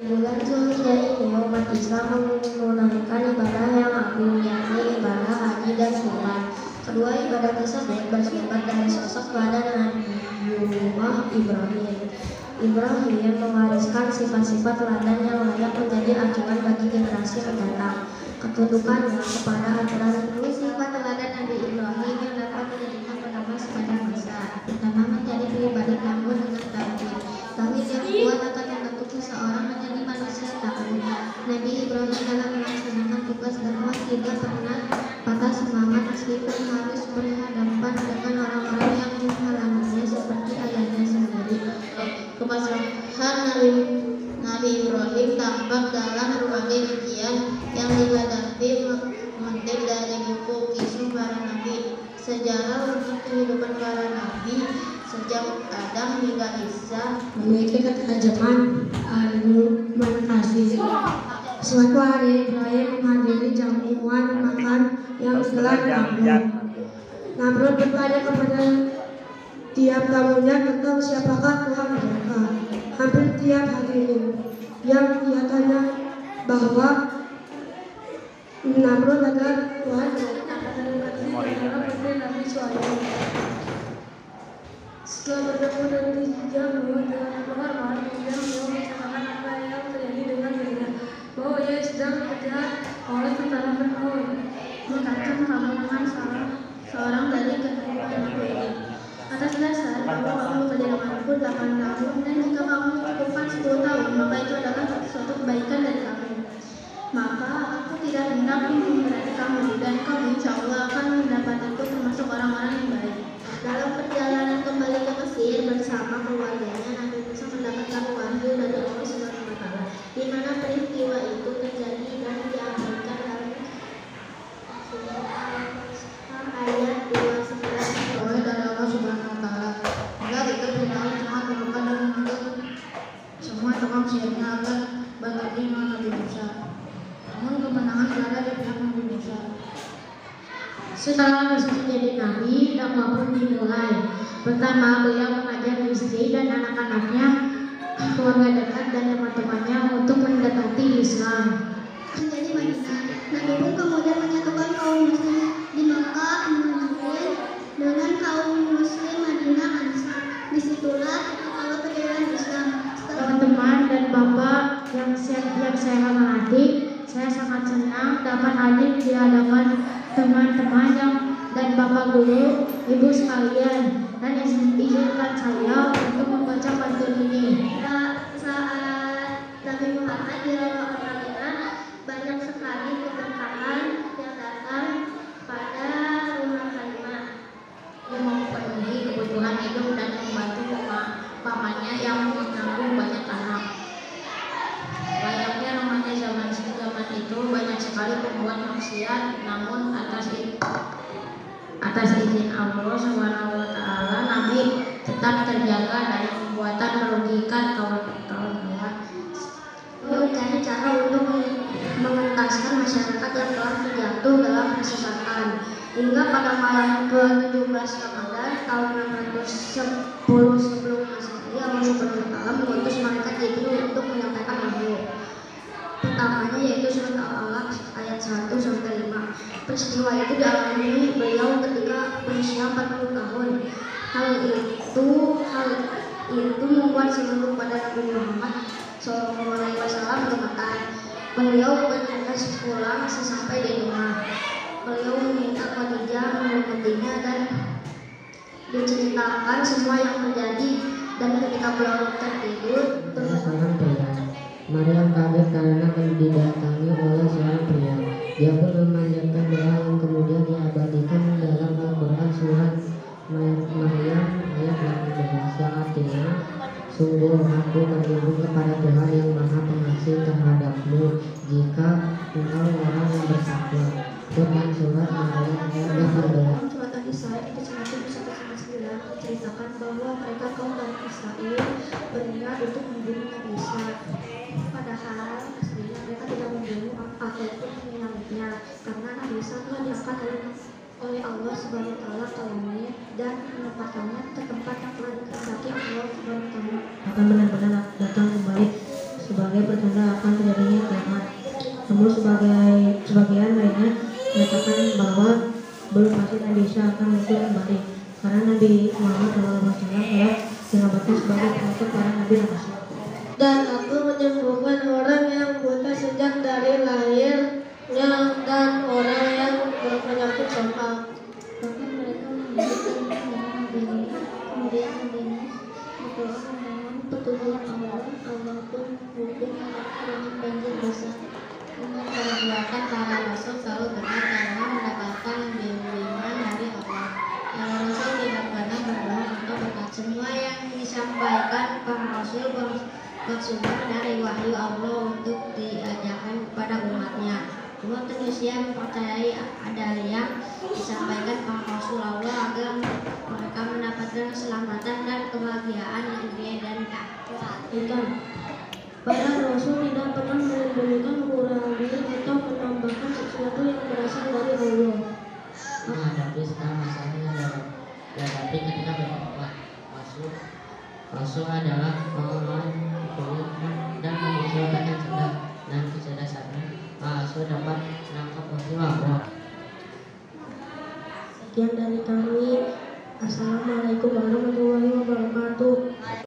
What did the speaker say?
Bulan Zulhijjah ini umat Islam menunaikan ibadah yang agung, yakni ibadah haji dan sholat. Kedua ibadah tersebut bersumber dari sosok teladan Nabiullah Ibrahim. Ibrahim mewariskan sifat-sifat teladan yang layak menjadi acuan bagi generasi mendatang. Ketundukannya kepada aturan itu sifat teladan Nabi Ibrahim yang dapat menjadikan pedoman sepanjang masa. Pertama, menjadi pribadi tangguh dengan tauhid. Tauhid yang kuat akan membentuk seseorang menjadi manusia taqwa. Nabi Ibrahim dalam melaksanakan tugas dakwah tidak pernah patah semangat meskipun harus berhadapan dengan orang-orang yang menghalanginya seperti ayahnya sendiri. Kemaslahan Nabi Ibrahim tampak dalam berbagai ujian yang dihadapi, mengutip dari buku Kisah Para Nabi, sejarah untuk kehidupan para nabi sejak Adam hingga Isa memiliki ketajaman argumentasi. Suatu hari Ibrahim menghadiri jamuan makan yang digelar Namrud. Namrud bertanya kepada tiap tamunya tentang siapakah Tuhan mereka. Hampir tiap hadirin yang dia tanya bahwa Namrud adalah Tuhan Nabi Shu'aib. Setelah bertemu dan dijamu dengan hormat, kemudian beliau menceritakan apa yang terjadi dengan dirinya, bahwa ia sedang dikejar oleh tentara Fir'aun, mengancam keamanan seorang dari keturunan ini. Atas dasar bahwa kamu bekerja denganku 8 tahun, dan jika kamu mencukupkan 10 tahun, maka itu adalah suatu kebaikan dari kamu. Maka aku tidak hendak memberati kamu, dan kamu insya Allah akan mendapatiku termasuk orang-orang yang baik. Dalam perjalanan kembali ke Mesir bersama keluarganya, Nabi Musa mendapatkan wahyu dari Allah Subhanahu wa Ta'ala, di mana peristiwa itu terjadi dan diabadikan dalam ayat 29 oleh dari Allah Subhanahu wa Ta'ala. Agar itu Fir'aun sangat melupakan dan menuntut semua tukang sihirnya agar bertanding dengan Nabi Musa. Namun kemenangan berada di pihak Nabi Musa. Setelah Musa jadi nabi, dakwah pun dimulai. Pertama, beliau mengajak istri dan anak-anaknya, keluarga dekat dan teman-temannya untuk mendekati Islam. Menjadi Madinah, Nabi pun kemudian menyatukan kaum muslim di Makkah dengan kaum muslim Madinah. Disitulah awal perjalanan Islam. Teman-teman dan bapak yang saya hormati, saya sangat senang dapat hadir di hadapan teman-teman dan bapak guru, ibu sekalian, dan izinkan saya untuk membaca pantun ini. Saat Nabi Muhammad di rumah Madinah, banyak sekali keberkahan yang datang pada rumah Halimah yang memenuhi kebutuhan hidup dan membantu pamannya yang menanggung banyak anak. Layaknya remaja zaman itu banyak sekali perbuatan maksiat, namun atas izin Allah Subhanahu wa Ta'ala, Nabi tetap terjaga dari perbuatan merugikan kawan-kawan. Mencari cara untuk mengentaskan masyarakat yang telah terjatuh dalam kesesatan. Hingga pada malam ke-17 Ramadan tahun 610 sebelum Masehi, Allah Subhanahu wa Ta'ala mengutus malaikat Jibril untuk menyampaikan wahyu. Pertamanya yaitu surat Al-Alaq ayat 1-5. Peristiwa itu dialami beliau ketika berusia 40 tahun. Hal itu membuat seluruh pada Nabi Muhammad SAW gemetar. Beliau bergegas pulang sesampai di rumah. Beliau meminta Khadijah menemaninya dan diceritakan semua yang terjadi. Dan ketika beliau tertidur, Maryam kaget karena didatangi oleh seorang pria. Dia pun memanjatkan doa yang kemudian diabadikan dalam Al-Quran surat Maryam ayat 18 yang artinya, sungguh aku berlindung kepada Tuhan yang Maha Pengasih terhadapmu jika engkau orang yang bertakwa. Quran surat Maryam ayat 18. Surat An-Nisa ayat 109 menceritakan bahwa mereka kaum Bani Israel berniat untuk membunuh Nabi Isa. Padahal aslinya mereka tidak membunuh ataupun menyalibnya, karena Nabi Isa telah diangkat oleh Allah Subhanahu wa Ta'ala ke langit dan menempatkannya ke tempat yang telah dikehendaki Allah Subhanahu wa Ta'ala. Akan benar-benar datang kembali sebagai tanda akan terjadinya kiamat. Namun sebagian lainnya menyatakan bahwa belum pasti Nabi Isa akan muncul kembali, karena Nabi Muhammad SAW telah dinobatkan sebagai penutup para nabi dan rasul. Dan aku menyembuhkan orang yang buta sejak dari lahirnya dan orang yang berpenyakit campak. Bahkan mereka menjadikan para nabi kemudian nabinya berdoa memohon petunjuk Allah. Allah pun mungkin dengan banjir besar. Dengan perbuatan para rasul selalu benar karena mendapatkan bimbingan dari Allah. Para rasul tidak pernah berbohong atau berkata. Semua yang disampaikan para rasul bersumber dari wahyu Allah untuk diajarkan kepada umatnya. Umat manusia mempercayai ada yang disampaikan para rasul Allah agar mereka mendapatkan keselamatan dan kebahagiaan di dunia dan akhirat. Para rasul tidak pernah menyembunyikan huruf atau menambahkan sesuatu yang berasal dari Allah. Menghadapi segala masalah yang dihadapi ketika berdakwah, Rasul adalah orang dan mengusulkan yang sedang dan kecerdasannya. Rasul dapat menangkap wahyu Allah. Sekian dari kami. Assalamualaikum warahmatullahi wabarakatuh.